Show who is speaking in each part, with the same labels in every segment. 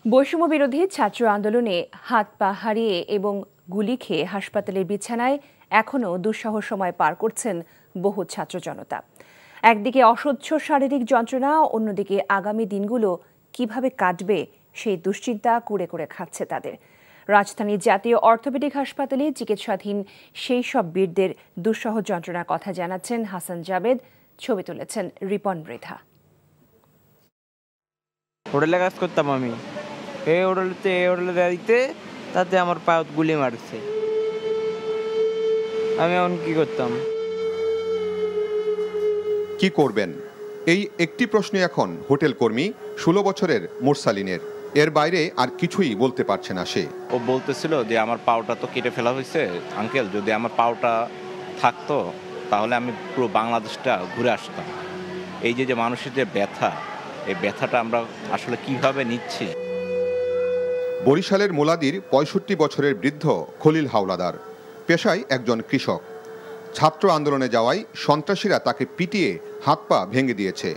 Speaker 1: বৈষম্য বিরোধী ছাত্র আন্দোলনে হাত পা হারিয়ে এবং গুলি খেয়ে হাসপাতালের বিছানায় এখনও দুঃসহ সময় পার করছেন বহু ছাত্র জনতা। একদিকে অসহ্য শারীরিক যন্ত্রণা, অন্যদিকে আগামী দিনগুলো কিভাবে কাটবে সেই দুশ্চিন্তা কুরে কুরে খাচ্ছে তাদের। রাজধানীর জাতীয় অর্থোপেডিক হাসপাতালে চিকিৎসাধীন সেই সব বীরদের দুঃসহ যন্ত্রণার কথা জানাচ্ছেন হাসান জাবেদ। ছবি তুলেছেন রিপন মৃধা।
Speaker 2: হোটেলে কাজ করতাম আমি, এই হোটেলে দিতে তাতে আমার পায়ে গুলি মারছে। আমি এখন কি করতাম?
Speaker 3: কি করবেন, এই একটি প্রশ্ন এখন হোটেল কর্মী 16 বছরের মুরসালিনের। এর বাইরে আর কিছুই বলতে পারছে না সে।
Speaker 4: ও বলতেছিল যে আমার পাওটা তো কেটে ফেলা হয়েছে আঙ্কেল, যদি আমার পাওটা থাকতো তাহলে আমি পুরো বাংলাদেশটা ঘুরে আসতাম। এই যে মানুষের যে ব্যথা, এই ব্যথাটা আমরা আসলে কিভাবে নিচ্ছি।
Speaker 3: বরিশালের মোলাদির 65 বছরের বৃদ্ধ খলিল হাওলাদার, পেশায় একজন কৃষক। ছাত্র আন্দোলনে যাওয়ায় সন্ত্রাসীরা তাকে পিটিয়ে হাত পা ভেঙে দিয়েছে।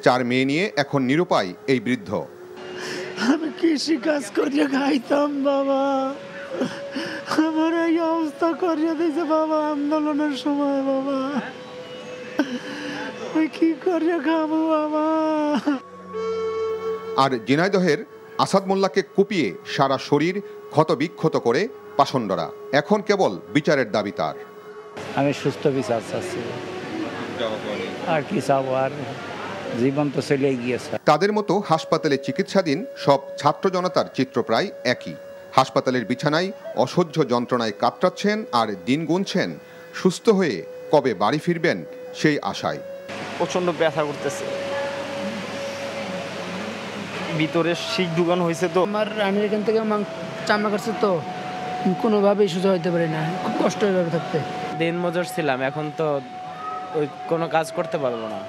Speaker 3: 4 মেয়ে নিয়ে এখন নিরুপায় এই বৃদ্ধ।
Speaker 5: আমি কৃষি কাজ করিয়া খাইতাম বাবা, আমার এই অবস্থা করিয়া দিয়েছে বাবা আন্দোলনের সময়। বাবা আমি কি করিয়া খাবো বাবা।
Speaker 3: আর ঝিনাইদহের আসাদ মোল্লাকে কুপিয়ে সারা শরীর ক্ষতবিক্ষত করে পাষণ্ডরা। এখন কেবল বিচারের দাবি তার।
Speaker 6: আমি সুস্থ বিচার চাচ্ছি, আর কি চাবো, আর জীবন তো চলে গিয়েছে।
Speaker 3: তাদের মতো হাসপাতালে চিকিৎসাধীন সব ছাত্র জনতার চিত্র প্রায় একই। হাসপাতালের বিছানায় অসহ্য যন্ত্রণায় কাতরাচ্ছেন আর দিন গুনছেন সুস্থ হয়ে কবে বাড়ি ফিরবেন সেই আশায়।
Speaker 2: প্রচন্ড ব্যথা করতেছে, ভিতরে শিক ঢুকানো হয়েছে। তো
Speaker 5: আমি এখান থেকে চামড়া কাটছে, তো কোনোভাবেই সোজা হইতে পারি না, খুব কষ্ট হয়ে থাকতে।
Speaker 2: দিন মজুর ছিলাম, এখন তো ওই কোনো কাজ করতে পারবো না।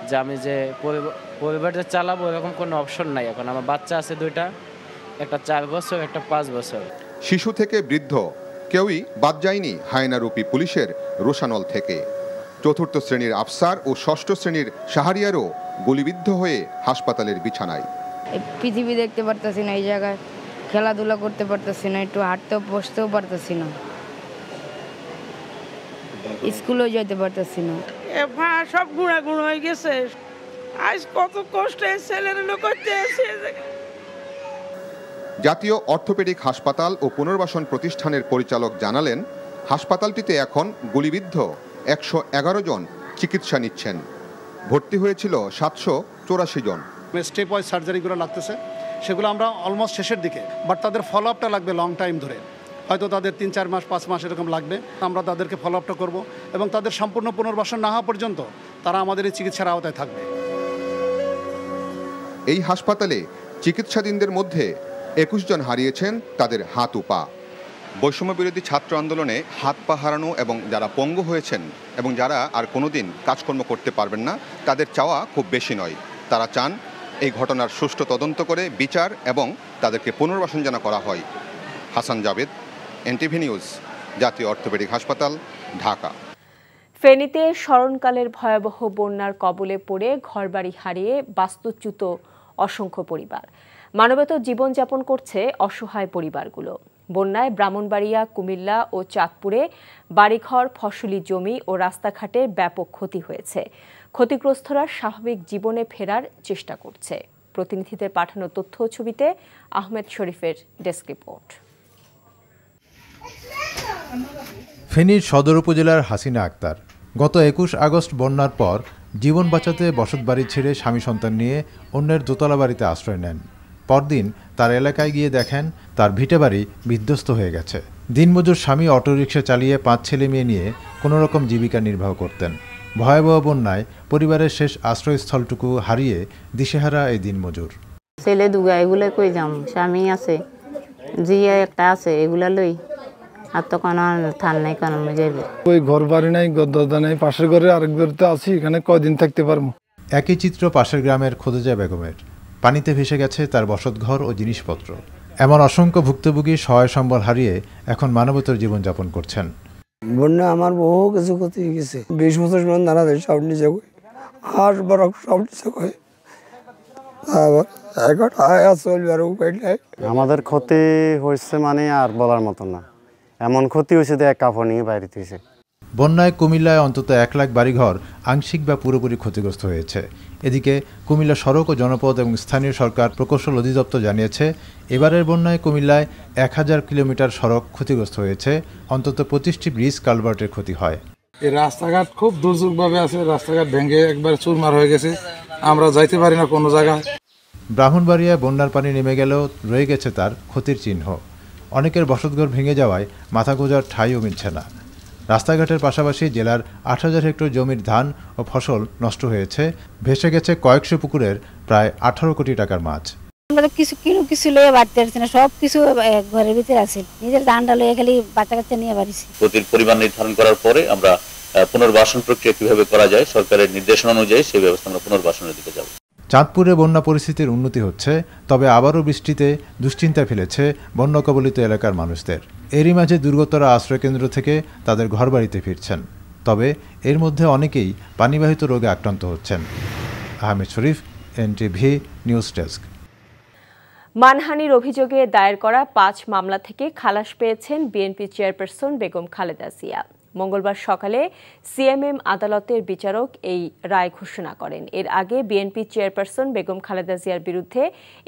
Speaker 2: যে আমি যে পরিবারটা চালাবো এরকম কোনো অপশন নাই এখন। আমার বাচ্চা আছে 2টা, একটা 4 বছর, একটা 5 বছর।
Speaker 3: শিশু থেকে বৃদ্ধ কেউই বাদ যায়নি হায়নারূপী পুলিশের রোশানল থেকে। 4র্থ শ্রেণীর আফসার ও 6ষ্ঠ শ্রেণীর শাহরিয়ারও গুলিবিদ্ধ হয়ে হাসপাতালের বিছানায়।
Speaker 7: পৃথিবী দেখতে পারতেছি না, এই জায়গায় খেলাধুলা করতে পারতেছি না, একটু হাঁটতেও বসতেও পারতেছি না, স্কুলেও যেতে পারতেছি না।
Speaker 8: সব গুঁড়া হয়ে গেছে। আজ কত কষ্টে ছেলের লোক করতে আছে।
Speaker 3: জাতীয় অর্থোপেডিক হাসপাতাল ও পুনর্বাসন প্রতিষ্ঠানের পরিচালক জানালেন, হাসপাতালটিতে এখন গুলিবিদ্ধ 111 জন চিকিৎসা নিচ্ছেন। ভর্তি হয়েছিল 784 জন।
Speaker 9: স্টেপ ওয়াইজ সার্জারিগুলো লাগতেছে, সেগুলো আমরা অলমোস্ট শেষের দিকে, বাট তাদের ফলো আপটা লাগবে লং টাইম ধরে, হয়তো তাদের 3-4 মাস 5 মাস এরকম লাগবে। আমরা তাদেরকে ফলো আপটা করবো এবং তাদের সম্পূর্ণ পুনর্বাসন না হওয়া পর্যন্ত তারা আমাদের এই চিকিৎসার আওতায় থাকবে।
Speaker 3: এই হাসপাতালে চিকিৎসাধীনদের মধ্যে 21 জন হারিয়েছেন তাদের হাত ও পা। বৈষম্য বিরোধী ছাত্র আন্দোলনে হাত পা হারানো এবং যারা পঙ্গু হয়েছেন এবং যারা আর কোনোদিন কাজকর্ম করতে পারবেন না, তাদের চাওয়া খুব বেশি নয়। তারা চান এই ঘটনার সুষ্ঠু তদন্ত করে বিচার এবং তাদেরকে পুনর্বাসন যেন করা হয়। হাসান জাবেদ, এনটিভি নিউজ, জাতীয় অর্থোপেডিক হাসপাতাল, ঢাকা।
Speaker 1: ফেনীতে স্মরণকালের ভয়াবহ বন্যার কবলে পড়ে ঘরবাড়ি হারিয়ে বাস্তুচ্যুত অসংখ্য পরিবার। মানবেতর জীবনযাপন করছে অসহায় পরিবারগুলো। বন্যায় ব্রাহ্মণবাড়িয়া, কুমিল্লা ও চাঁদপুরে বাড়িঘর, ফসলি জমি ও রাস্তাঘাটের ব্যাপক ক্ষতি হয়েছে। ক্ষতিগ্রস্তরা স্বাভাবিক জীবনে ফেরার চেষ্টা করছে। প্রতিনিধিদের পাঠানো তথ্য ও ছবিতে আহমেদ শরীফের ডেস্ক রিপোর্ট।
Speaker 10: ফেনীর সদর উপজেলার হাসিনা আক্তার গত 21 আগস্ট বন্যার পর জীবন বাঁচাতে বসতবাড়ি ছেড়ে স্বামী সন্তান নিয়ে অন্যের দোতলা বাড়িতে আশ্রয় নেন। পরদিন তার এলাকায় গিয়ে দেখেন তার ভিটেবাড়ি বিধ্বস্ত হয়ে গেছে। দিনমজুর স্বামী অটোরিকশা চালিয়ে 5 ছেলে মেয়ে নিয়ে কোনোরকম জীবিকা নির্বাহ করতেন। ভয়াবহ বন্যায় পরিবারের শেষ আশ্রয়স্থলটুকু হারিয়ে দিশেহারা এই দিনমজুর।
Speaker 7: ছেলে দুগা এগুলো কই যাম, স্বামী আছে, জিয়া একটা আছে, এগুলা লই আর তো কোনো থান নাই, কোনো যাইবে।
Speaker 5: ওই ঘর বাড়ি নাই, গদ্দা নাই, পাশের ঘরে আরেক ঘরতে আছি, এখানে কয়দিন থাকতে পারবো।
Speaker 10: একই চিত্র পাশের গ্রামের খোদেজা বেগমের। পানিতে ভেসে গেছে তার বসতঘর ও জিনিসপত্র। এমন অসংখ্য ভুক্তভোগী সহায় সম্বল হারিয়ে এখন মানবতর জীবনযাপন করছেন।
Speaker 5: বন্যা আমার বহু কিছু ক্ষতি হয়ে গেছে। 20 বছর নানা সব নিচে হাঁস বরফ সব নিচে এখন আয়া চলবার উপায় নাই।
Speaker 11: আমাদের ক্ষতি হয়েছে মানে আর বলার মতো না, এমন ক্ষতি হয়েছে যে এক কাপড় নিয়ে বাইরে হয়েছে।
Speaker 10: বন্যায় কুমিল্লায় অন্তত 1 লাখ বাড়িঘর আংশিক বা পুরোপুরি ক্ষতিগ্রস্ত হয়েছে। এদিকে কুমিল্লা সড়ক ও জনপথ এবং স্থানীয় সরকার প্রকৌশল অধিদপ্তর জানিয়েছে, এবারের বন্যায় কুমিল্লায় 1000 কিলোমিটার সড়ক ক্ষতিগ্রস্ত হয়েছে, অন্তত 25টি ব্রিজ কালভার্টের ক্ষতি হয়।
Speaker 12: এই রাস্তাঘাট খুব দুর্যোগভাবে আছে, রাস্তাঘাট ভেঙে একবার চুরমার হয়ে গেছে, আমরা যাইতে পারি না কোনো জায়গায়।
Speaker 10: ব্রাহ্মণবাড়িয়ায় বন্যার পানি নেমে গেলেও রয়ে গেছে তার ক্ষতির চিহ্ন। অনেকের বসতঘর ভেঙে যাওয়ায় মাথা গোঁজার ঠাঁইও মিলছে না। রাস্তাঘাটের পাশাপাশি জেলার 8000 হেক্টর জমির ধান ও ফসল নষ্ট হয়েছে, ভেসে গেছে কয়েকশো পুকুরের প্রায় 18 কোটি টাকার মাছ।
Speaker 13: আমরা কিছু লয়ে বাড়তে পারছি না, সব কিছু ঘরের ভিতরে আছে, নিজের ধানটা লয়ে খালি বাচ্চা কাচ্চা নিয়ে বাড়িছি।
Speaker 14: ক্ষতির পরিমাণ নির্ধারণ করার পরে আমরা পুনর্বাসন প্রক্রিয়া কিভাবে করা যায় সরকারের নির্দেশনা অনুযায়ী সেই ব্যবস্থা আমরা পুনর্বাসনের দিকে যাব।
Speaker 10: চাঁদপুরে বন্যা পরিস্থিতির উন্নতি হচ্ছে, তবে আবারও বৃষ্টিতে দুশ্চিন্তায় ফেলেছে বন্যা কবলিত এলাকার মানুষদের। এরই মাঝে দুর্গতরা আশ্রয়কেন্দ্র থেকে তাদের ঘরবাড়িতে ফিরছেন, তবে এর মধ্যে অনেকেই পানিবাহিত রোগে আক্রান্ত হচ্ছেন। আহমেদ শরীফ, এনটিভি নিউজ ডেস্ক।
Speaker 1: মানহানির অভিযোগে দায়ের করা 5 মামলা থেকে খালাস পেয়েছেন বিএনপি চেয়ারপারসন বেগম খালেদা জিয়া। মঙ্গলবার সকালে সিএমএম আদালতের বিচারক এই রায় ঘোষণা করেন। এর আগে বিএনপি চেয়ারপারসন বেগম খালেদা জিয়ার বিরুদ্ধে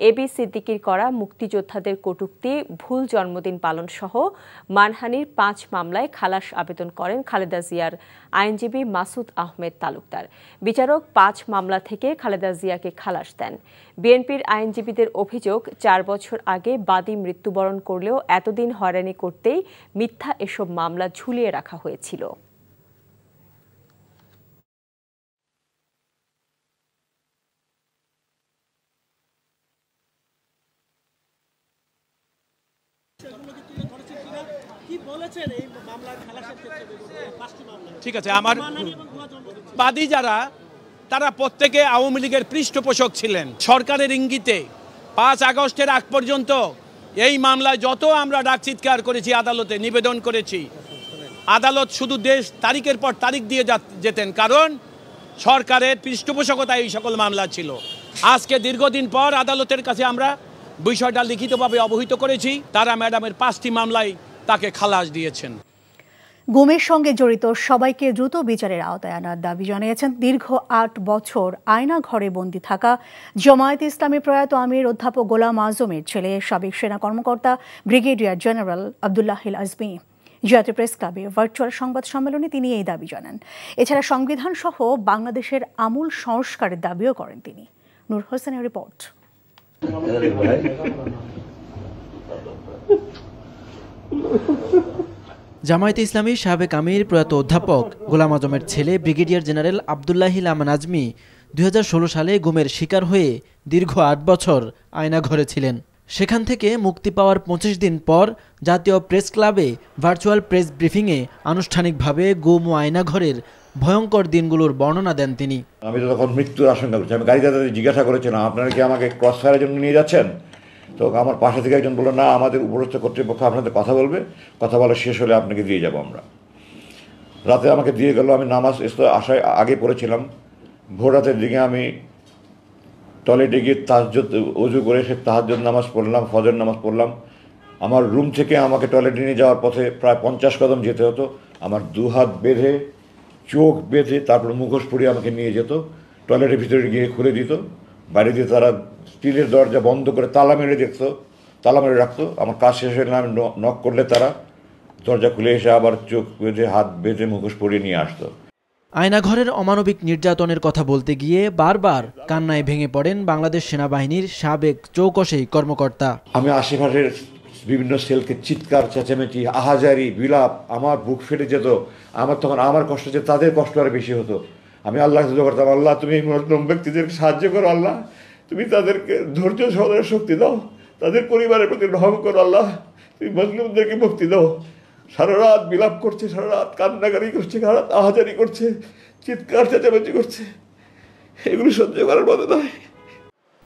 Speaker 1: এবি সিদ্দিকীর করা মুক্তিযোদ্ধাদের কটূক্তি, ভুল জন্মদিন পালন সহ মানহানির 5 মামলায় খালাস আবেদন করেন খালেদা জিয়ার আইনজীবী মাসুদ আহমেদ তালুকদার। বিচারক 5 মামলা থেকে খালেদা জিয়াকে খালাস দেন। বিএনপির আইনজীবীদের অভিযোগ, 4 বছর আগে বাদী মৃত্যুবরণ করলেও এতদিন হয়রানি করতেই মিথ্যা এসব মামলা ঝুলিয়ে রাখা হয়েছিল।
Speaker 15: ঠিক আছে, আমার বাদী যারা তারা প্রত্যেকে আওয়ামী লীগের পৃষ্ঠপোষক ছিলেন। সরকারের ইঙ্গিতে 5 আগস্টের আগ পর্যন্ত এই মামলায় যত আমরা ডাক চিৎকার করেছি, আদালতে নিবেদন করেছি, আদালত শুধু তারিখের পর তারিখ দিয়ে যেতেন, কারণ সরকারের পৃষ্ঠপোষকতায় এই সকল মামলা ছিল। আজকে দীর্ঘদিন পর আদালতের কাছে আমরা বিষয়টা লিখিতভাবে অবহিত করেছি, তারা ম্যাডামের 5টি মামলায় তাকে খালাস দিয়েছেন।
Speaker 16: গুমের সঙ্গে জড়িত সবাইকে দ্রুত বিচারের আওতায় আনার দাবি জানিয়েছেন দীর্ঘ 8 বছর আয়না ঘরে বন্দী থাকা জামায়াতে ইসলামী প্রয়াত আমির অধ্যাপক গোলাম আজমের ছেলে, সাবেক সেনা কর্মকর্তা ব্রিগেডিয়ার জেনারেল আব্দুল্লাহিল আজমি। জাতীয় প্রেস ক্লাবে ভার্চুয়াল সংবাদ সম্মেলনে তিনি এই দাবি জানান। এছাড়া সংবিধান সহ বাংলাদেশের আমূল সংস্কারের দাবিও করেন তিনি। নূর হোসেনের রিপোর্ট।
Speaker 17: জামায়াতে ইসলামী সাবেক আমির প্রয়াত অধ্যাপক গোলাম আজমের ছেলে ব্রিগেডিয়ার জেনারেল আব্দুল্লাহিল আমান আজমি 2016 সালে গুমের শিকার হয়ে দীর্ঘ 8 বছর আয়নাঘরে ছিলেন। সেখান থেকে মুক্তি পাওয়ার 25 দিন পর জাতীয় প্রেস ক্লাবে ভার্চুয়াল প্রেস ব্রিফিংয়ে আনুষ্ঠানিকভাবে গুম ও আয়নাঘরের ভয়ঙ্কর দিনগুলোর বর্ণনা দেন তিনি।
Speaker 18: আমি তো তখন মৃত্যুর আশঙ্কা করছি। আমি গাড়ি দাদাদের জিজ্ঞাসা করেছিলাম, আপনারা কি আমাকে ক্রস ফায়ারের জন্য নিয়ে যাচ্ছেন? তো আমার পাশে থেকে একজন বললো, না, আমাদের উপরস্থ কর্তৃপক্ষ আপনাদের কথা বলবে, কথা বলা শেষ হলে আপনাকে দিয়ে যাব আমরা। রাতে আমাকে দিয়ে গেল। আমি নামাজ আসায় আগে পড়েছিলাম। ভোর রাতের দিকে আমি টয়লেটে গিয়ে তাহাজ্জুদ ওযু করে সে তাহাজ্জুদ নামাজ পড়লাম, ফজর নামাজ পড়লাম। আমার রুম থেকে আমাকে টয়লেটে নিয়ে যাওয়ার পথে প্রায় 50 কদম যেতে হতো। আমার 2 হাত বেঁধে, চোখ বেঁধে, তারপর মুখোশ পরিয়ে আমাকে নিয়ে যেত। টয়লেটের ভিতরে গিয়ে খুলে দিত, বাইরে দিয়ে তারা স্টিলের দরজা বন্ধ করে তালা মেরে রাখতো। আমার কাজ শেষ হলে আমি নক করলে তারা দরজা খুলে এসে আবার চোখ বেঁধে, হাত বেঁধে, মুখোশ পরিয়ে নিয়ে আসতো।
Speaker 17: আয়নাঘরের অমানবিক নির্যাতনের কথা বলতে গিয়ে বারবার কান্নায় ভেঙে পড়েন বাংলাদেশ সেনাবাহিনীর সাবেক চৌকশে কর্মকর্তা।
Speaker 18: আমি আশেপাশের বিভিন্ন সেলকে চিৎকার, চেঁচামেচি, আহাজারি, বিলাপ, আমার বুক ফেটে যেত। আমার তখন আমার কষ্ট যে তাদের কষ্ট আরো বেশি হতো। আমি আল্লাহকে দোয়া করতাম, আল্লাহ তুমি এই মজলুম ব্যক্তিদেরকে সাহায্য করো, আল্লাহ তুমি তাদেরকে ধৈর্য সহকারে শক্তি দাও, তাদের পরিবারের প্রতি রহম করো, আল্লাহ তুমি মজলুমদেরকে মুক্তি দাও। সারা রাত বিলাপ করছে, সারা রাত কান্নাকারি করছে, সারা রাত আহাজারি করছে, চিৎকার চেঁচামেচি করছে, এগুলো সহ্য করার মতো নয়।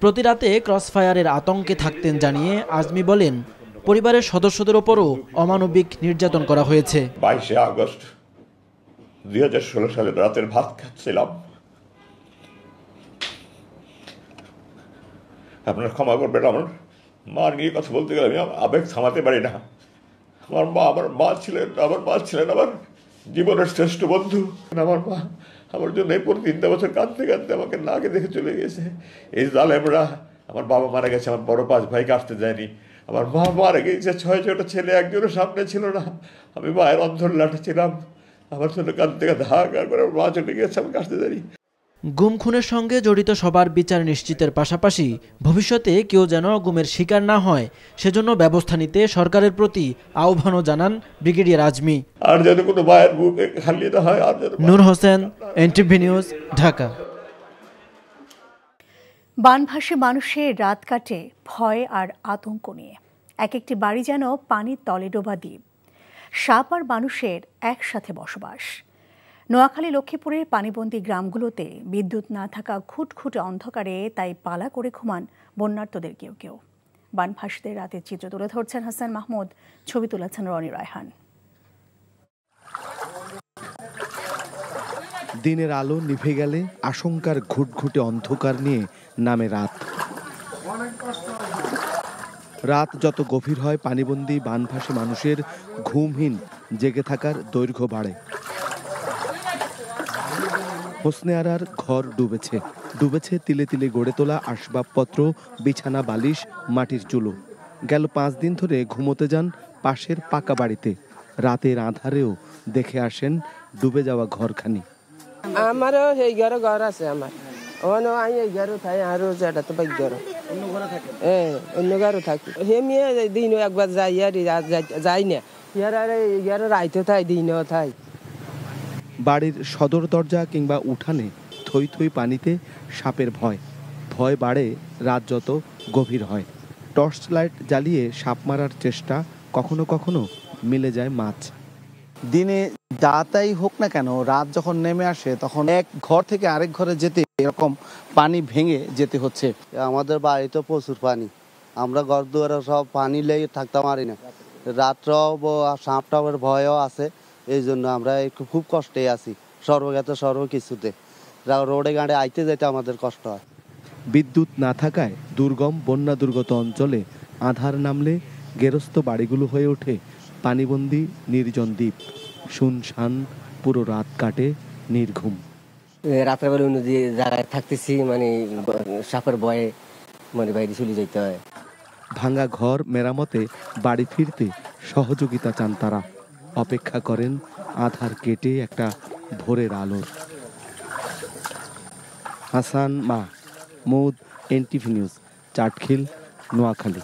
Speaker 17: প্রতি রাতে ক্রসফায়ারের আতঙ্কে থাকতেন জানিয়ে আজমি বলেন, পরিবারের সদস্যদের ওপরও অমানবিক নির্যাতন করা হয়েছে।
Speaker 18: 22 আগস্ট 2016 সালে রাতের ভাত খাচ্ছিলাম। আপনারা ক্ষমা করবেন, আমার মা নিয়ে কথা বলতে গেলে আমি আবেগ থামাতে পারি না। আমার মা ছিলেন আমার জীবনের শ্রেষ্ঠ বন্ধু। আমার মা আমার জন্য এই 3 বছর কাঁদতে কাঁদতে আমাকে নাকে দেখে চলে গেছে। এই জালেমরা, আমার বাবা মারা গেছে, আমার বড় 5 ভাইকে আসতে দেয়নি, আমার মা মারা গেছে, 6টা ছেলে, একজনও সামনে ছিল না, আমি মায়ের অন্ধর লাঠি ছিলাম। আমার জন্য কাঁদতে কাঁদতে হাহাকার করে আমার মা চলে গেছে, আমাকে আসতে দেয়নি।
Speaker 17: গুম খুনের সঙ্গে জড়িত সবার বিচার নিশ্চিতের পাশাপাশি ভবিষ্যতে কেউ যেন গুমের শিকার না হয় সেজন্য ব্যবস্থা নিতে সরকারের প্রতি আহ্বানও জানান ব্রিগেডিয়ার আজমি।
Speaker 18: আর যেন কোনো মায়ের বুক খালি না হয়।
Speaker 17: নূর হোসেন, এনটিভি নিউজ, ঢাকা।
Speaker 16: বানভাসী মানুষের রাত কাটে ভয় আর আতঙ্ক নিয়ে। এক একটি বাড়ি যেন পানির তলে ডোবা দ্বীপ। সাপ আর মানুষের একসাথে বসবাস। নোয়াখালী লক্ষ্মীপুরের পানিবন্দী গ্রামগুলোতে বিদ্যুৎ না থাকা খুঁটখুটে অন্ধকারে তাই পালা করে ঘুমান বন্যার্তদের কেউ কেউ। বানভাসীদের রাতের চিত্র তুলে ধরছেন হাসান মাহমুদ, ছবি তুলেছেন রনি রায়হান।
Speaker 19: দিনের আলো নিভে গেলে আশঙ্কার ঘুটঘুটে অন্ধকার নিয়ে নামে রাত। রাত যত গভীর হয় পানিবন্দী বানভাসী মানুষের ঘুমহীন জেগে থাকার দৈর্ঘ্য বাড়ে। হোসনে আরার ঘর ডুবেছে তিলে তিলে গড়ে তোলা আসবাবপত্র, বিছানা, বালিশ, মাটির চুলো। গেল 5 দিন ধরে ঘুমোতে যান পাশের পাকা বাড়িতে। রাতের আঁধারেও দেখে আসেন ডুবে যাওয়া ঘরখানি।
Speaker 8: আমারও এই ঘর আছে, আমার আমি এই ঘরও থাকি, আরো যেটা তো বাইক ঘর অন্য ঘরও থাকি। হেমিয়ে দিনও একবার যাই আর যাই না, ইয়ার রাইতে থাই, দিনও থাই।
Speaker 19: বাড়ির সদর দরজা কিংবা উঠানে থই থই পানিতে সাপের ভয় বাড়ে রাত যত গভীর হয়। টর্চ লাইট জ্বালিয়ে সাপ মারার চেষ্টা, কখনো কখনো মিলে যায় মাছ।
Speaker 20: দিনে যাতাই হোক না কেন, রাত যখন নেমে আসে তখন এক ঘর থেকে আরেক ঘরে যেতে এরকম পানি ভেঙে যেতে হচ্ছে।
Speaker 21: আমাদের বাড়িতে প্রচুর পানি, আমরা ঘর দুয়ারে সব পানি লেগে থাকতে পারি না। রাত্রেও সাপ টাপের ভয়ও আছে, এই জন্য আমরা খুব কষ্টে আছি। সর্বজ্ঞাত সর্বকিছুতে রোডে গাড়ি আইতে যেতে আমাদের কষ্ট হয়।
Speaker 19: বিদ্যুৎ না থাকায় দুর্গম বন্যা দুর্গত অঞ্চলে আধার নামলে গেরস্ত বাড়িগুলো হয়ে ওঠে পানিবন্দী নির্জন দ্বীপ। শুনশান, পুরো রাত কাটে নির্ঘুম।
Speaker 22: রাত্রেবেলা অন্য জায়গায় থাকতেছি, মানে সাপের ভয়ে মানে বাইরে চলে যেতে হয়।
Speaker 19: ভাঙা ঘর মেরামতে বাড়ি ফিরতে সহযোগিতা চান তারা। অপেক্ষা করেন আধার কেটে একটা ভোরের আলোর। Hasan Mahmud, NTV news, Chatkhil, Noakhali.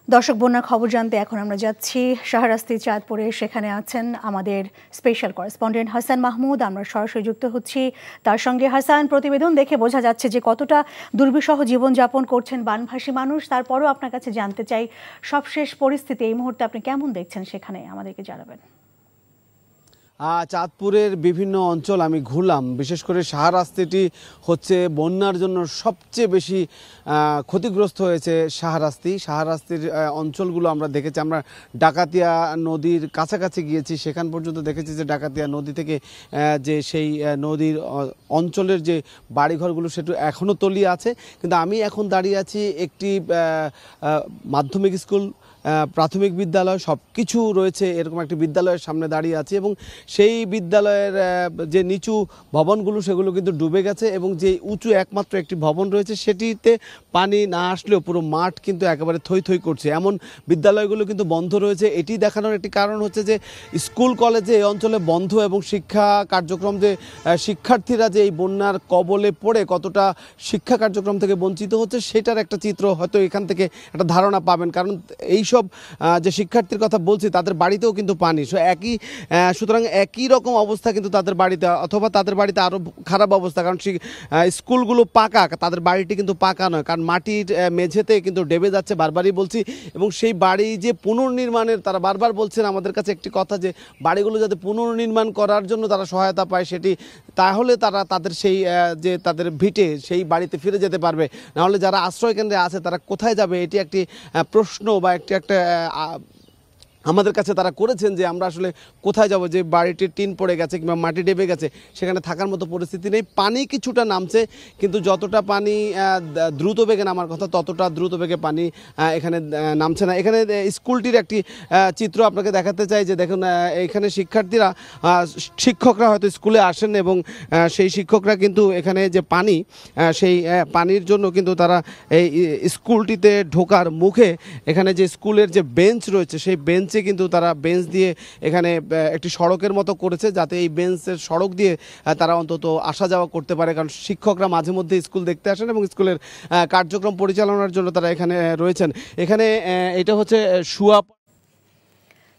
Speaker 16: দর্শক, বন্যার খবর জানতে এখন আমরা যাচ্ছি শাহরাস্তি চাঁদপুরে। সেখানে আছেন আমাদের স্পেশাল করেসপন্ডেন্ট হাসান মাহমুদ। আমরা সরাসরি যুক্ত হচ্ছি তার সঙ্গে। হাসান, প্রতিবেদন দেখে বোঝা যাচ্ছে যে কতটা দুর্বিষহ জীবনযাপন করছেন বানভাসী মানুষ। তারপরও আপনার কাছে জানতে চাই, সবশেষ পরিস্থিতি এই মুহূর্তে আপনি কেমন দেখছেন, সেখানে আমাদেরকে জানাবেন।
Speaker 20: চাঁদপুরের বিভিন্ন অঞ্চল আমি ঘুরলাম, বিশেষ করে শাহরাস্তিটি হচ্ছে বন্যার জন্য সবচেয়ে বেশি ক্ষতিগ্রস্ত হয়েছে। শাহরাস্তির অঞ্চলগুলো আমরা দেখেছি। আমরা ডাকাতিয়া নদীর কাছাকাছি গিয়েছি, সেখান পর্যন্ত দেখেছি যে ডাকাতিয়া নদী থেকে যে সেই নদীর অঞ্চলের যে বাড়িঘরগুলো সেটা এখনও তলিয়ে আছে। কিন্তু আমি এখন দাঁড়িয়ে আছি একটি মাধ্যমিক স্কুল, প্রাথমিক বিদ্যালয়, সব কিছু রয়েছে এরকম একটি বিদ্যালয়ের সামনে দাঁড়িয়ে আছি এবং সেই বিদ্যালয়ের যে নিচু ভবনগুলো সেগুলো কিন্তু ডুবে গেছে এবং যে উঁচু একমাত্র একটি ভবন রয়েছে সেটিতে পানি না আসলেও পুরো মাঠ কিন্তু একেবারে থই থই করছে। এমন বিদ্যালয়গুলো কিন্তু বন্ধ রয়েছে। এটি দেখানোর একটি কারণ হচ্ছে যে স্কুল কলেজে এই অঞ্চলে বন্ধ এবং শিক্ষা কার্যক্রম, যে শিক্ষার্থীরা যে এই বন্যার কবলে পড়ে কতটা শিক্ষা কার্যক্রম থেকে বঞ্চিত হচ্ছে সেটার একটা চিত্র হয়তো এখান থেকে একটা ধারণা পাবেন। কারণ এইসব যে শিক্ষার্থীর কথা বলছি তাদের বাড়িতেও কিন্তু পানি, সুতরাং একই রকম অবস্থা কিন্তু তাদের বাড়িতে, অথবা তাদের বাড়িতে আরও খারাপ অবস্থা। কারণ স্কুলগুলো পাকা, তাদের বাড়িটি কিন্তু পাকা নয়, কারণ মাটির মেঝেতে কিন্তু ডেবে যাচ্ছে, বারবারই বলছি। এবং সেই বাড়ি যে পুনর্নির্মাণের, তারা বারবার বলছেন আমাদের কাছে একটি কথা, যে বাড়িগুলো যাতে পুনর্নির্মাণ করার জন্য তারা সহায়তা পায় সেটি, তাহলে তারা তাদের সেই যে তাদের ভিটে সেই বাড়িতে ফিরে যেতে পারবে। নাহলে যারা আশ্রয় কেন্দ্রে আছে তারা কোথায় যাবে, এটি একটি প্রশ্ন বা একটা আমাদের কাছে তারা করেছেন যে আমরা আসলে কোথায় যাব, যে বাড়িটির টিন পড়ে গেছে কিংবা মাটি ডেবে গেছে সেখানে থাকার মতো পরিস্থিতি নেই। পানি কিছুটা নামছে, কিন্তু যতটা পানি দ্রুত বেগে নামার কথা ততটা দ্রুত বেগে পানি এখানে নামছে না। এখানে স্কুলটির একটি চিত্র আপনাকে দেখাতে চাই যে দেখুন এখানে শিক্ষার্থীরা শিক্ষকরা হয়তো স্কুলে আসেন এবং সেই শিক্ষকরা কিন্তু এখানে যে পানি সেই পানির জন্য কিন্তু তারা এই স্কুলটিতে ঢোকার মুখে এখানে যে স্কুলের যে বেঞ্চ রয়েছে সেই বেঞ্চে কিন্তু তারা বেঞ্চ দিয়ে এখানে একটি সড়কের মতো করেছে, যাতে এই বেঞ্চের সড়ক দিয়ে তারা অন্তত আসা যাওয়া করতে পারে, কারণ শিক্ষকরা মাঝে মধ্যে স্কুল দেখতে আসেন এবং স্কুলের কার্যক্রম পরিচালনার জন্য তারা এখানে রয়েছেন। এখানে এটা হচ্ছে শুয়া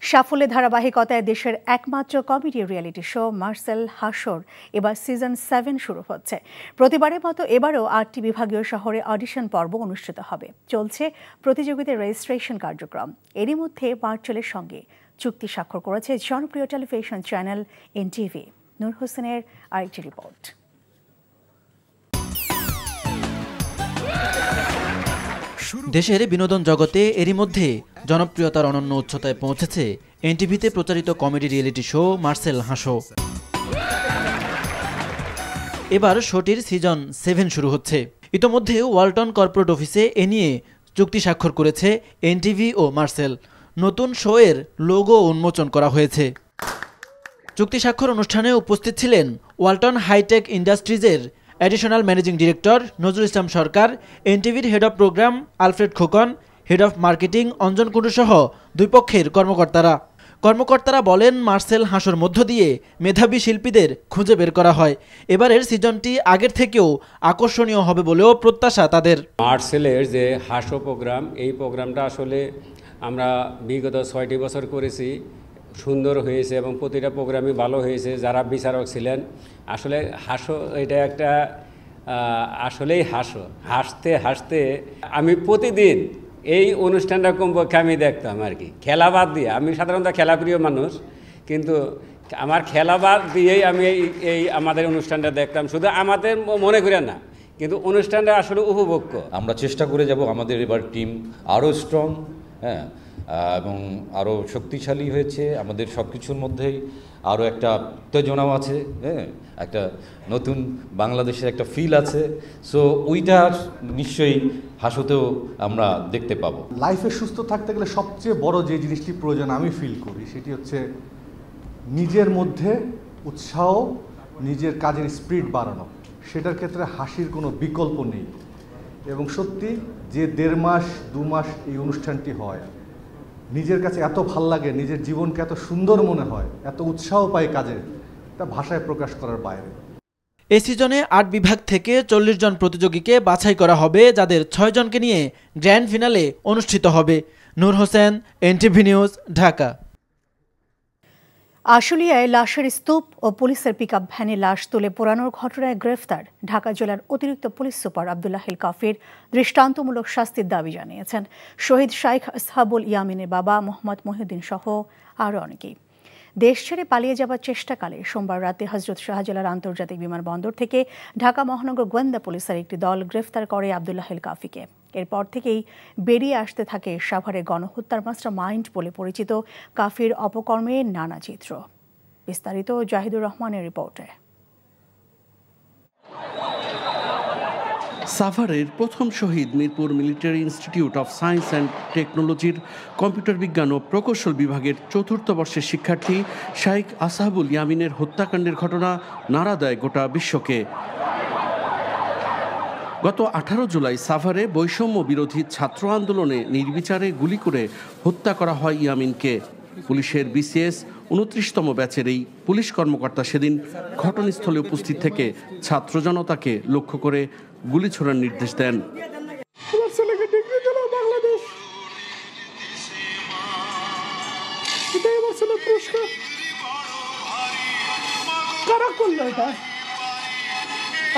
Speaker 16: সাফল্যের ধারাবাহিকতায় দেশের একমাত্র কমেডি রিয়েলিটি শো মার্সেল হাসর এবার সিজন 7 শুরু হচ্ছে। প্রতিবারের মতো এবারও 8টি বিভাগীয় শহরে অডিশন পর্ব অনুষ্ঠিত হবে। চলছে প্রতিযোগিতার রেজিস্ট্রেশন কার্যক্রম। এরই মধ্যে মার্চেলের সঙ্গে চুক্তি স্বাক্ষর করেছে জনপ্রিয় টেলিভিশন চ্যানেল NTV। নূর হোসেনের আরেকটি রিপোর্ট।
Speaker 17: দেশের বিনোদন জগতে এরই মধ্যে জনপ্রিয়তার অনন্য উচ্চতায় পৌঁছেছে NTVতে প্রচারিত কমেডি রিয়েলিটি শো মার্সেল হাসো। এবার শোটির সিজন 7 শুরু হচ্ছে। ইতোমধ্যে ওয়ালটন কর্পোরেট অফিসে এ নিয়ে চুক্তি স্বাক্ষর করেছে NTV ও মার্সেল। নতুন শো এর লোগো উন্মোচন করা হয়েছে। চুক্তি স্বাক্ষর অনুষ্ঠানে উপস্থিত ছিলেন ওয়ালটন হাইটেক ইন্ডাস্ট্রিজের additional managing director Nazrul Islam Sarkar, NTVর head of programme Alfred Khokon, head of marketing Anjan Kundu সহ দুই পক্ষের কর্মকর্তারা বলেন, মার্সেল হাসোর মধ্য দিয়ে মেধাবী শিল্পীদের খুঁজে বের করা হয়। এবারের সিজনটি আগের থেকেও আকর্ষণীয় হবে বলেও প্রত্যাশা তাদের।
Speaker 4: মার্সেলের যে হাসো প্রোগ্রাম, এই প্রোগ্রামটা আসলে আমরা বিগত 6টি বছর করেছি, সুন্দর হয়েছে এবং প্রতিটা প্রোগ্রামই ভালো হয়েছে। যারা বিচারক ছিলেন আসলে হাসো এটা একটা আসলেই হাসতে হাসতে আমি প্রতিদিন এই অনুষ্ঠানটা কমপক্ষে আমি দেখতাম আর কি, খেলা বাদ দিয়ে। আমি সাধারণত খেলাপ্রিয় মানুষ, কিন্তু আমার খেলা বাদ দিয়েই আমি এই আমাদের অনুষ্ঠানটা দেখতাম, শুধু আমাদের মনে করে না, কিন্তু অনুষ্ঠানটা আসলে উপভোগ্য।
Speaker 6: আমরা চেষ্টা করে যাব আমাদের এবার টিম আরও স্ট্রং, হ্যাঁ, এবং আরও শক্তিশালী হয়েছে। আমাদের সব কিছুর মধ্যেই আরও একটা উত্তেজনাও আছে, হ্যাঁ, একটা নতুন বাংলাদেশের একটা ফিল আছে। সো ওইটা নিশ্চয়ই হাসোতেও আমরা দেখতে পাবো।
Speaker 23: লাইফে সুস্থ থাকতে গেলে সবচেয়ে বড় যে জিনিসটি প্রয়োজন আমি ফিল করি সেটি হচ্ছে নিজের মধ্যে উৎসাহ, নিজের কাজের স্পিরিট বাড়ানো। সেটার ক্ষেত্রে হাসির কোনো বিকল্প নেই। এবং সত্যি যে 1.5 মাস 2 মাস এই অনুষ্ঠানটি হয়, নিজের কাছে এত ভাল লাগে, নিজের জীবনকে এত সুন্দর মনে হয়, এত উৎসাহ পায় কাজে, তা ভাষায় প্রকাশ করার বাইরে।
Speaker 17: এই সিজনে 8 বিভাগ থেকে 40 জন প্রতিযোগীকে বাছাই করা হবে, যাদের 6 জনকে নিয়ে গ্র্যান্ড ফিনালে অনুষ্ঠিত হবে। নূর হোসেন, NTV নিউজ, ঢাকা।
Speaker 16: আশুলিয়ায় লাশের স্তূপ ও পুলিশের পিকআপ ভ্যানে লাশ তুলে পোড়ানোর ঘটনায় গ্রেফতার ঢাকা জেলার অতিরিক্ত পুলিশ সুপার আব্দুল্লাহিল কাফির দৃষ্টান্তমূলক শাস্তির দাবি জানিয়েছেন শহীদ শাইখ আসহাবুল ইয়ামিনের বাবা মোহাম্মদ মহিউদ্দিন সহ আরও অনেকেই। দেশ ছেড়ে পালিয়ে যাবার চেষ্টাকালে সোমবার রাতে হজরত শাহজালাল আন্তর্জাতিক বিমানবন্দর থেকে ঢাকা মহানগর গোয়েন্দা পুলিশের একটি দল গ্রেফতার করে আব্দুল্লাহিল কাফিকে। এরপর থেকেই বেরিয়ে আসতে থাকে সাভারে গণহত্যার মাস্টার মাইন্ড বলে পরিচিত কাফির অপকর্মের নানা চিত্র। বিস্তারিত জাহিদুর রহমানের রিপোর্টে।
Speaker 24: সাভারের প্রথম শহীদ Mirpur military institute of science and টেকনোলজির কম্পিউটার বিজ্ঞান ও প্রকৌশল বিভাগের 4র্থ বর্ষের শিক্ষার্থী শাইখ আসহাবুল ইয়ামিনের হত্যাকাণ্ডের ঘটনা নাড়া দেয় গোটা বিশ্বকে। গত 18 জুলাই সাভারে বৈষম্য বিরোধী ছাত্র আন্দোলনে নির্বিচারে গুলি করে হত্যা করা হয় ইয়ামিনকে। পুলিশের BCS 29তম ব্যাচের এই পুলিশ কর্মকর্তা সেদিন ঘটনাস্থলে উপস্থিত থেকে ছাত্র জনতাকে লক্ষ্য করে গুলি ছোড়ার নির্দেশ দেন।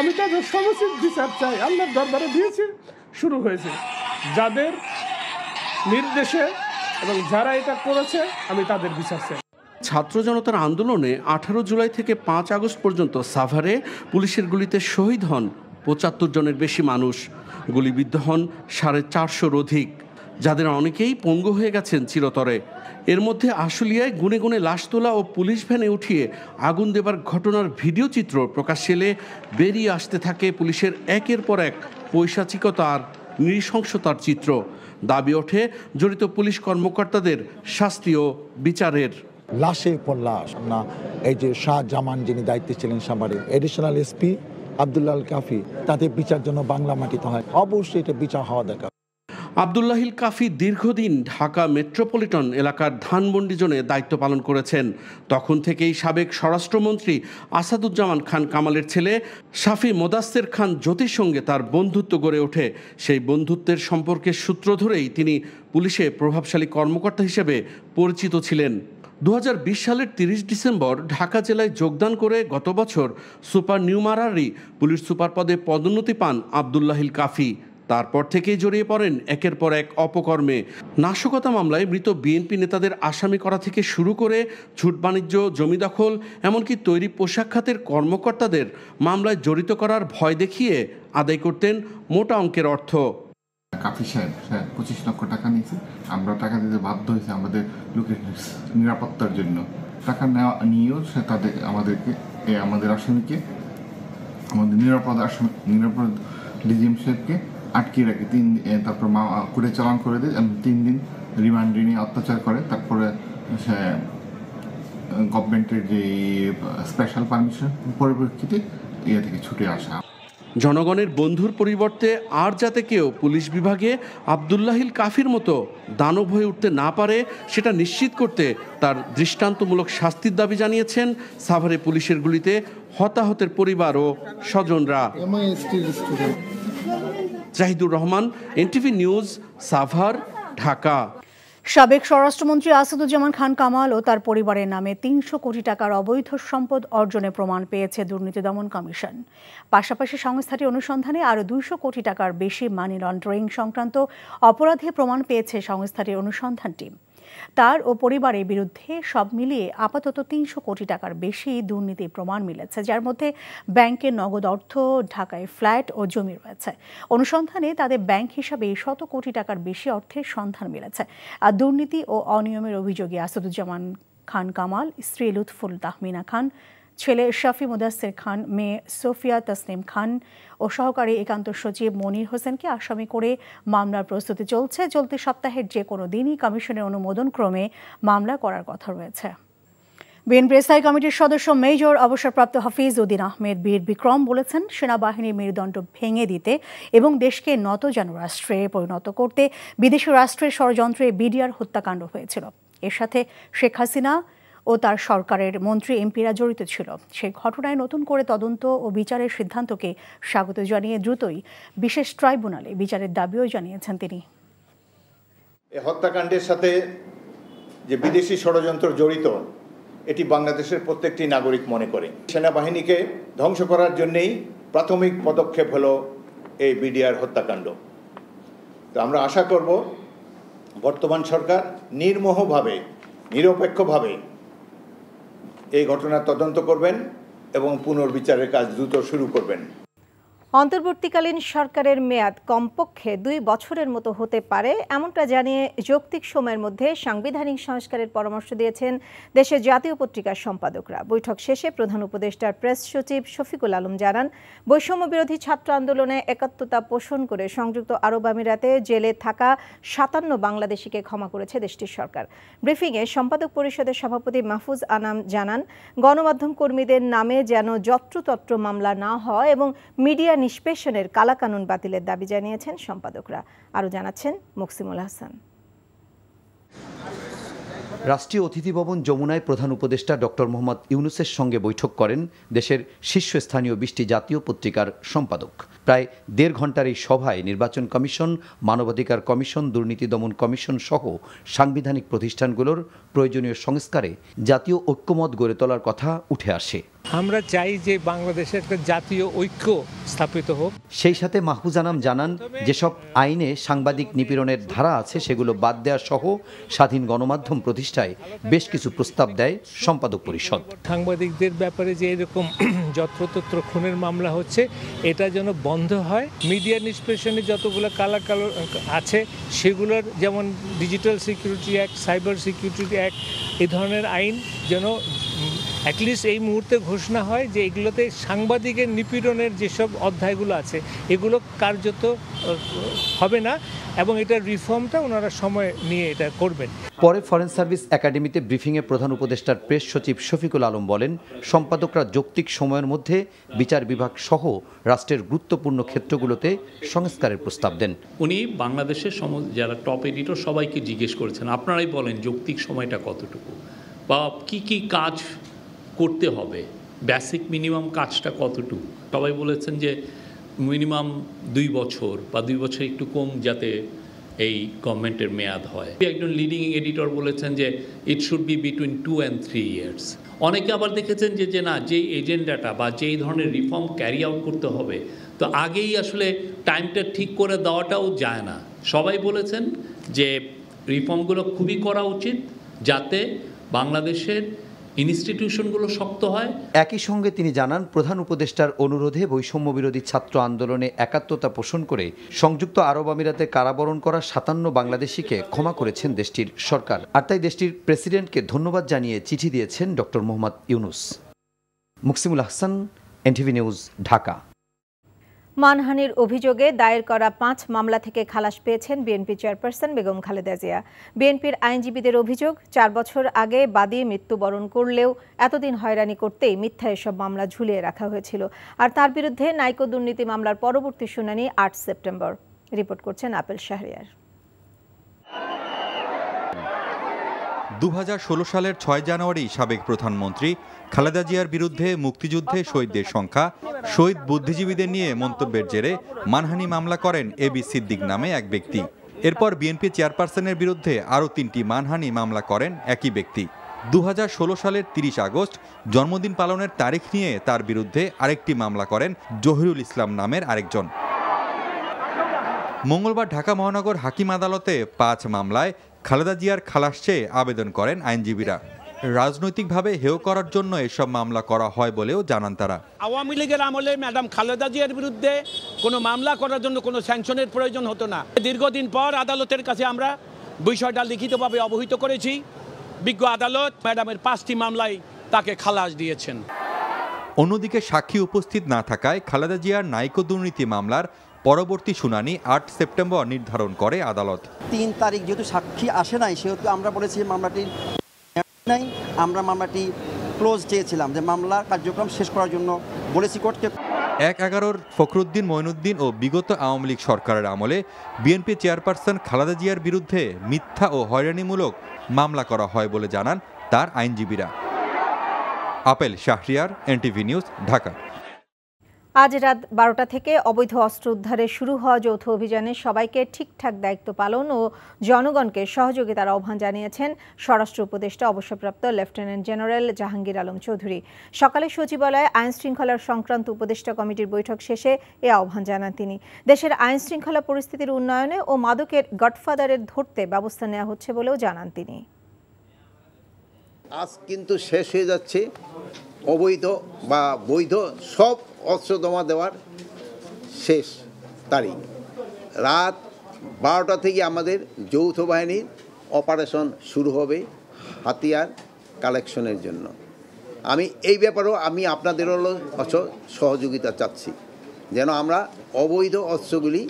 Speaker 5: আমি তাদের সমস্ত বিচার চাই, আল্লাহর দরবারে দিয়েছি। শুরু হয়েছে যাদের নির্দেশে এবং যারা এটা করেছে, আমি তাদের বিচার চাই।
Speaker 24: ছাত্র জনতার আন্দোলনে 18 জুলাই থেকে 5 আগস্ট পর্যন্ত সাভারে পুলিশের গুলিতে শহীদ হন 75 জনের বেশি মানুষ, গুলিবিদ্ধ হন 450 অধিক। যাদের অনেকেই পঙ্গু হয়ে গেছেন চিরতরে। এর মধ্যে আশুলিয়ায় গুনে গুনে লাশ তোলা ও পুলিশ ভ্যানে উঠিয়ে আগুন দেবার ঘটনার ভিডিও চিত্র প্রকাশ্যে এলে বেরিয়ে আসতে থাকে পুলিশের একের পর এক পৈশাচিকতা আর নৃশংসতার চিত্র। দাবি ওঠে জড়িত পুলিশ কর্মকর্তাদের শাস্তি ও বিচারের।
Speaker 2: লাশের পর লাশ না, এই যে শাহজামান যিনি দায়িত্বে ছিলেন সাভারে, এডিশনাল এসপি আব্দুল্লাহ কাফি, তাদের বিচার জন্য বাংলা মাটিতে হয়, অবশ্যই এটা বিচার হওয়া দরকার।
Speaker 24: আব্দুল্লাহিল কাফি দীর্ঘদিন ঢাকা মেট্রোপলিটন এলাকার ধানমন্ডি জোনে দায়িত্ব পালন করেছেন। তখন থেকেই সাবেক স্বরাষ্ট্রমন্ত্রী আসাদুজ্জামান খান কামালের ছেলে শাফি মোদাস্সের খান জ্যোতির সঙ্গে তার বন্ধুত্ব গড়ে ওঠে। সেই বন্ধুত্বের সম্পর্কের সূত্র ধরেই তিনি পুলিশে প্রভাবশালী কর্মকর্তা হিসেবে পরিচিত ছিলেন। 2020 সালের 30 ডিসেম্বর ঢাকা জেলায় যোগদান করে গত বছর সুপার নিউমারারি পুলিশ সুপার পদে পদোন্নতি পান আব্দুল্লাহিল কাফি। তারপর থেকেই জড়িয়ে পড়েন একের পর এক অপকর্মে। নাশকতা মামলায় মৃত বিএনপি নেতাদের আসামি করা থেকে শুরু করে ঝুট বাণিজ্য, জমি দখল, এমনকি তৈরি পোশাক খাতের কর্মকর্তাদের মামলায় জড়িত করার ভয় দেখিয়ে আদায় করতেন মোটা অঙ্কের অর্থ।
Speaker 3: কাফি সাহেব 25 লক্ষ টাকা নিয়েছে, আমরা টাকা দিতে বাধ্য হয়েছে আমাদের লোকের নিরাপত্তার জন্য। টাকা নিয়েও সে আমাদের আসামিকে, আমাদের নিরাপদ ডিজিএম সাহেবকে আটকে রাখে, তারপর করে চালান করে দেয়, 3 দিন রিমান্ডে নিয়ে অত্যাচার করে। তারপরে সে গভর্নমেন্টের যে স্পেশাল পারমিশন পরিপ্রেক্ষিতে ইয়ে থেকে ছুটে আসা।
Speaker 24: জনগণের বন্ধুর পরিবর্তে আর যাতে কেউ পুলিশ বিভাগে আব্দুল্লাহিল কাফির মতো দানব হয়ে উঠতে না পারে সেটা নিশ্চিত করতে তার দৃষ্টান্তমূলক শাস্তির দাবি জানিয়েছেন সাভারে পুলিশের গুলিতে হতাহতের পরিবার ও স্বজনরা। Jahidur Rahman, NTV news, Savar, Dhaka.
Speaker 16: সাবেক স্বরাষ্ট্রমন্ত্রী আসাদুজ্জামান খান কামাল ও তার পরিবারের নামে 300 কোটি টাকার অবৈধ সম্পদ অর্জনে প্রমাণ পেয়েছে দুর্নীতি দমন কমিশন। পাশাপাশি সংস্থাটির অনুসন্ধানে আরও 200 কোটি টাকার বেশি মানি লন্ডারিং সংক্রান্ত অপরাধে প্রমাণ পেয়েছে সংস্থাটির অনুসন্ধান টিম। তার ও পরিবারের বিরুদ্ধে সব মিলিয়ে আপাতত 300 কোটি টাকার বেশি দুর্নীতির প্রমাণ মিলেছে, যার মধ্যে ব্যাংকের নগদ অর্থ, ঢাকায় ফ্ল্যাট ও জমি রয়েছে। অনুসন্ধানে তাদের ব্যাংক হিসাবে 100 কোটি টাকার বেশি অর্থের সন্ধান মিলেছে। আর দুর্নীতি ও অনিয়মের অভিযোগে আসাদুজ্জামান খান কামাল, স্ত্রী লুৎফুল তাহমিনা খান, ছেলে শাফি মুদাসসির খান, মেয়ে সোফিয়া তাসনিম খান ও সহকারী একান্ত সচিব মনির হোসেনকে আসামি করে মামলার প্রস্তুতি চলছে। চলতি সপ্তাহের যে কোনো দিনই কমিশনের অনুমোদন ক্রমে মামলা করার কথা রয়েছে। বিএনপির স্থায়ী কমিটির সদস্য মেজর অবসরপ্রাপ্ত হাফিজ উদ্দিন আহমেদ বীর বিক্রম বলেছেন, সেনাবাহিনীর মেরুদণ্ড ভেঙে দিতে এবং দেশকে নতজানু রাষ্ট্রে পরিণত করতে বিদেশি রাষ্ট্রের ষড়যন্ত্রে বিডিআর হত্যাকাণ্ড হয়েছিল। এর সাথে শেখ হাসিনা ও তার সরকারের মন্ত্রী এমপিরা জড়িত ছিল। সেই ঘটনায় নতুন করে তদন্ত ও বিচারের সিদ্ধান্তকে স্বাগত জানিয়ে দ্রুতই বিশেষ ট্রাইব্যুনালে বিচারের দাবিও জানিয়েছেন তিনি।
Speaker 7: এই হত্যাকাণ্ডের সাথে যে বিদেশি ষড়যন্ত্র জড়িত, এটি বাংলাদেশের প্রত্যেকটি নাগরিক মনে করে। সেনাবাহিনীকে ধ্বংস করার জন্যই প্রাথমিক পদক্ষেপ হলো এই বিডিআর হত্যাকাণ্ড। তো আমরা আশা করব বর্তমান সরকার নির্মোহভাবে, নিরপেক্ষভাবে এই ঘটনার তদন্ত করবেন এবং পুনর্বিচারের কাজ দ্রুত শুরু করবেন।
Speaker 9: অন্তর্বর্তীকালীন সরকারের মেয়াদ কমপক্ষে 2 বছরের মতো হতে পারে, এমনটা জানিয়ে যৌক্তিক সময়ের মধ্যে সাংবিধানিক সংস্কারের পরামর্শ দিয়েছেন দেশের জাতীয় পত্রিকার সম্পাদকরা। বৈঠক শেষে প্রধান উপদেষ্টার প্রেস সচিব শফিকুল আলম জানান, বৈষম্য বিরোধী ছাত্র আন্দোলনে একাত্মতা পোষণ করে সংযুক্ত আরব আমিরাতে জেলে থাকা 57 বাংলাদেশিকে ক্ষমা করেছে দেশটির সরকার। ব্রিফিংয়ে সম্পাদক পরিষদের সভাপতি মাহফুজ আনাম জানান, গণমাধ্যম কর্মীদের নামে যেন যত্রতত্র মামলা না হয় এবং মিডিয়া নিষ্পেষণের কালাকানুন বাতিলের দাবি জানিয়েছেন সম্পাদকরা। আরও জানাচ্ছেন মুকসিমুল হাসান।
Speaker 25: রাষ্ট্রীয় অতিথি ভবন যমুনায় প্রধান উপদেষ্টা ডক্টর মোহাম্মদ ইউনূসের সঙ্গে বৈঠক করেন দেশের শীর্ষস্থানীয় 20টি জাতীয় পত্রিকার সম্পাদক। প্রায় 1.5 ঘণ্টার এই সভায় নির্বাচন কমিশন, মানবাধিকার কমিশন, দুর্নীতি দমন কমিশন সহ সাংবিধানিক প্রতিষ্ঠানগুলোর প্রয়োজনীয় সংস্কারে জাতীয় ঐক্যমত গড়ে তোলার কথা উঠে আসে।
Speaker 10: আমরা চাই যে বাংলাদেশে একটা জাতীয় ঐক্য স্থাপিত হোক।
Speaker 25: সেই সাথে মাহফুজ আনাম জানান, যেসব আইনে সাংবাদিক নিপীড়নের ধারা আছে সেগুলো বাদ দেওয়া সহ স্বাধীন গণমাধ্যম প্রতিষ্ঠায় বেশ কিছু প্রস্তাব দেয় সম্পাদক পরিষদ।
Speaker 10: সাংবাদিকদের ব্যাপারে যে এরকম যত্রতত্র খুনের মামলা হচ্ছে, এটা যেন বন্ধ হয়। মিডিয়া নিষ্পেষণে যতগুলো কালো আছে সেগুলোর, যেমন digital security act, cyber security act, এই ধরনের আইন যেন অ্যাটলিস্ট এই মুহূর্তে ঘোষণা হয় যে এগুলোতে সাংবাদিকের নিপীড়নের যেসব অধ্যায়গুলো আছে এগুলো কার্যত হবে না, এবং এটার রিফর্মটা ওনারা সময় নিয়ে এটা করবেন।
Speaker 25: পরে ফরেন সার্ভিস একাডেমিতে ব্রিফিংয়ে প্রধান উপদেষ্টার প্রেস সচিব শফিকুল আলম বলেন, সম্পাদকরা যৌক্তিক সময়ের মধ্যে বিচার বিভাগ সহ রাষ্ট্রের গুরুত্বপূর্ণ ক্ষেত্রগুলোতে সংস্কারের প্রস্তাব দেন।
Speaker 11: উনি বাংলাদেশের যারা টপ এডিটর সবাইকে জিজ্ঞেস করেছেন, আপনারাই বলেন যৌক্তিক সময়টা কতটুকু বা কি কি কাজ করতে হবে, বেসিক মিনিমাম কাজটা কতটুকু। সবাই বলেছেন যে মিনিমাম 2 বছর বা 2 বছর একটু কম যাতে এই গভর্নমেন্টের মেয়াদ হয়। একজন লিডিং এডিটর বলেছেন যে it should be between 2 and 3 years। অনেকে আবার দেখেছেন যে না, যে এজেন্ডাটা বা যেই ধরনের রিফর্ম ক্যারি আউট করতে হবে তো আগেই আসলে টাইমটা ঠিক করে দেওয়াটাও যায় না। সবাই বলেছেন যে রিফর্মগুলো খুবই করা উচিত যাতে বাংলাদেশের ইনস্টিটিউশনগুলো শক্ত হয়।
Speaker 25: একই সঙ্গে তিনি জানান, প্রধান উপদেষ্টার অনুরোধে বৈষম্য বিরোধী ছাত্র আন্দোলনে একাত্মতা পোষণ করে সংযুক্ত আরব আমিরাতে কারাবরণ করা 57 বাংলাদেশিকে ক্ষমা করেছেন দেশটির সরকার। আর তাই দেশটির প্রেসিডেন্টকে ধন্যবাদ জানিয়ে চিঠি দিয়েছেন doctor Mohammad Yunus. Muksimul Ahsan, NTV news, Dhaka.
Speaker 9: মানহানির অভিযোগে দায়ের করা 5 মামলা থেকে খালাস পেয়েছেন বিএনপি চেয়ারপারসন বেগম খালেদা জিয়া। বিএনপির আইনজীবীদের অভিযোগ, 4 বছর আগে বাদী মৃত্যুবরণ করলেও এতদিন হয়রানি করতেই মিথ্যা এসব মামলা ঝুলিয়ে রাখা হয়েছিল। আর তার বিরুদ্ধে নাইকো দুর্নীতি মামলার পরবর্তী শুনানি 8 সেপ্টেম্বর। রিপোর্ট করছেন আপেল শাহরিয়ার।
Speaker 12: 2016 সালের 6 জানুয়ারি সাবেক প্রধানমন্ত্রী খালেদা জিয়ার বিরুদ্ধে মুক্তিযুদ্ধে শহীদদের সংখ্যা, শহীদ বুদ্ধিজীবীদের নিয়ে মন্তব্যের জেরে মানহানি মামলা করেন এবি সিদ্দিক নামে এক ব্যক্তি। এরপর বিএনপি চেয়ারপারসনের বিরুদ্ধে আরও 3টি মানহানি মামলা করেন একই ব্যক্তি। 2016 সালের 30 আগস্ট জন্মদিন পালনের তারিখ নিয়ে তার বিরুদ্ধে আরেকটি মামলা করেন জহিরুল ইসলাম নামের আরেকজন। মঙ্গলবার ঢাকা মহানগর হাকিম আদালতে 5 মামলায় খালেদা জিয়ার খালাস চেয়ে আবেদন করেন আইনজীবীরা। রাজনৈতিকভাবে হেয় করার জন্য এসব মামলা করা হয় বলেও জানান তারা।
Speaker 15: আওয়ামী লীগের আমলে ম্যাডাম খালেদা জিয়ার বিরুদ্ধে কোনো মামলা করার জন্য কোনো স্যাংশনের প্রয়োজন হতো না। দীর্ঘদিন পর আদালতের কাছে আমরা বিষয়টা লিখিতভাবে অবহিত করেছি। বিজ্ঞ আদালত ম্যাডামের 5টি মামলায় তাকে খালাস দিয়েছেন।
Speaker 12: অন্যদিকে সাক্ষী উপস্থিত না থাকায় খালেদা জিয়ার নাইকো দুর্নীতি মামলার পরবর্তী শুনানি 8 সেপ্টেম্বর নির্ধারণ করে আদালত।
Speaker 13: 3 তারিখ যেহেতু সাক্ষী আসে নাই, সেহেতু আমরা বলেছি মামলাটি নাই, আমরা মামলাটি ক্লোজ চেয়েছিলাম, যে মামলার কার্যক্রম শেষ করার জন্য বলেছি কোর্টকে।
Speaker 12: 1/11 ফখরুদ্দিন মঈনুদ্দিন ও বিগত আওয়ামী লীগ সরকারের আমলে বিএনপি চেয়ারপারসন খালেদা জিয়ার বিরুদ্ধে মিথ্যা ও হয়রানিমূলক মামলা করা হয় বলে জানান তার আইনজীবীরা। Apple Shahriar, NTV news, Dhaka.
Speaker 9: আজ রাত 12টা থেকে অবৈধ অস্ত্র উদ্ধারে শুরু হওয়া যৌথ অভিযানে সবাইকে ঠিকঠাক দায়িত্ব পালন ও জনগণকে সহযোগিতার আহ্বান জানিয়েছেন স্বরাষ্ট্র উপদেষ্টা অবসরপ্রাপ্ত লেফটেন্যান্ট জেনারেল জাহাঙ্গীর আলম চৌধুরী। সকালে সচিবালয়ে আইন শৃঙ্খলার সংক্রান্ত উপদেষ্টা কমিটির বৈঠক শেষে এ আহ্বান জানান তিনি। দেশের আইন শৃঙ্খলা পরিস্থিতির উন্নয়নে ও মাদকের গডফাদারের ধরতে ব্যবস্থা নেওয়া হচ্ছে বলেও জানান তিনি।
Speaker 14: আজ কিন্তু শেষ হয়ে যাচ্ছে অবৈধ বা বৈধ সব অস্ত্র জমা দেওয়ার শেষ তারিখ। রাত 12টা থেকে আমাদের যৌথ বাহিনীর অপারেশন শুরু হবে হাতিয়ার কালেকশনের জন্য। আমি এই ব্যাপারেও আমি আপনাদেরও সহযোগিতা চাচ্ছি, যেন আমরা অবৈধ অস্ত্রগুলি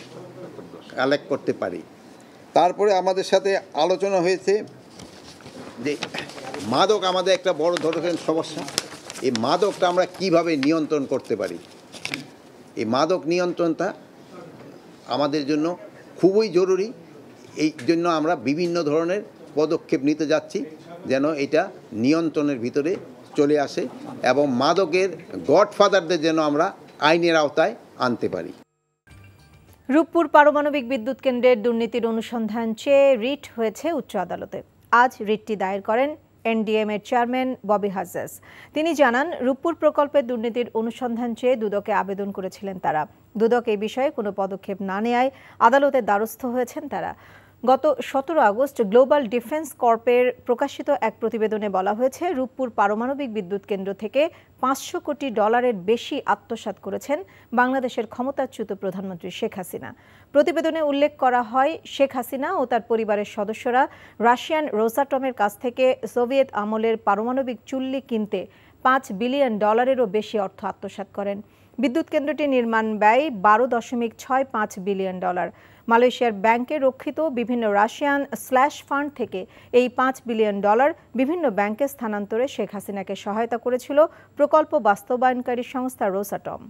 Speaker 14: কালেক্ট করতে পারি। তারপরে আমাদের সাথে আলোচনা হয়েছে যে মাদক আমাদের একটা বড় ধরনের সমস্যা। এই মাদকটা আমরা কিভাবে নিয়ন্ত্রণ করতে পারি, এই মাদক নিয়ন্ত্রণটা আমাদের জন্য খুবই জরুরি। এই জন্য আমরা বিভিন্ন ধরনের পদক্ষেপ নিতে যাচ্ছি যেন এটা নিয়ন্ত্রণের ভিতরে চলে আসে এবং মাদকের গডফাদারদের যেন আমরা আইনের আওতায় আনতে পারি।
Speaker 9: রূপপুর পারমাণবিক বিদ্যুৎ কেন্দ্রের দুর্নীতির অনুসন্ধান চেয়ে রিট হয়েছে উচ্চ আদালতে। আজ রিটটি দায়ের করেন এনডিএম এর চেয়ারম্যান ববি হাজ্জাজ। তিনি জানান, রূপপুর প্রকল্পের দুর্নীতির অনুসন্ধান চেয়ে দুদকে আবেদন করেছিলেন তারা। দুদক এই বিষয়ে কোনো পদক্ষেপ না নেয়ায় আদালতের দ্বারস্থ হয়েছেন তারা। গত 17 আগস্ট গ্লোবাল ডিফেন্স কর্পের প্রকাশিত এক প্রতিবেদনে বলা হয়েছে, রূপপুর পারমাণবিক বিদ্যুৎ কেন্দ্র থেকে $500 কোটি বেশি আত্মসাৎ করেছেন বাংলাদেশের ক্ষমতাচ্যুত প্রধানমন্ত্রী শেখ হাসিনা। প্রতিবেদনে উল্লেখ করা হয়, শেখ হাসিনা ও তার পরিবারের সদস্যরা রাশিয়ান রোসাটমের কাছ থেকে সোভিয়েত আমলের পারমাণবিক চুল্লি কিনতে $5 বিলিয়ন বেশি অর্থ আত্মসাৎ করেন। বিদ্যুৎ কেন্দ্রটি নির্মাণ ব্যয় $12.65 বিলিয়ন। মালয়েশিয়ার ব্যাংকে রক্ষিত বিভিন্ন রাশিয়ান স্ল্যাশ ফান্ড থেকে এই $5 বিলিয়ন বিভিন্ন ব্যাংকে স্থানান্তরে শেখ হাসিনাকে সহায়তা করেছিল প্রকল্প বাস্তবায়নকারী সংস্থা রোসাটম।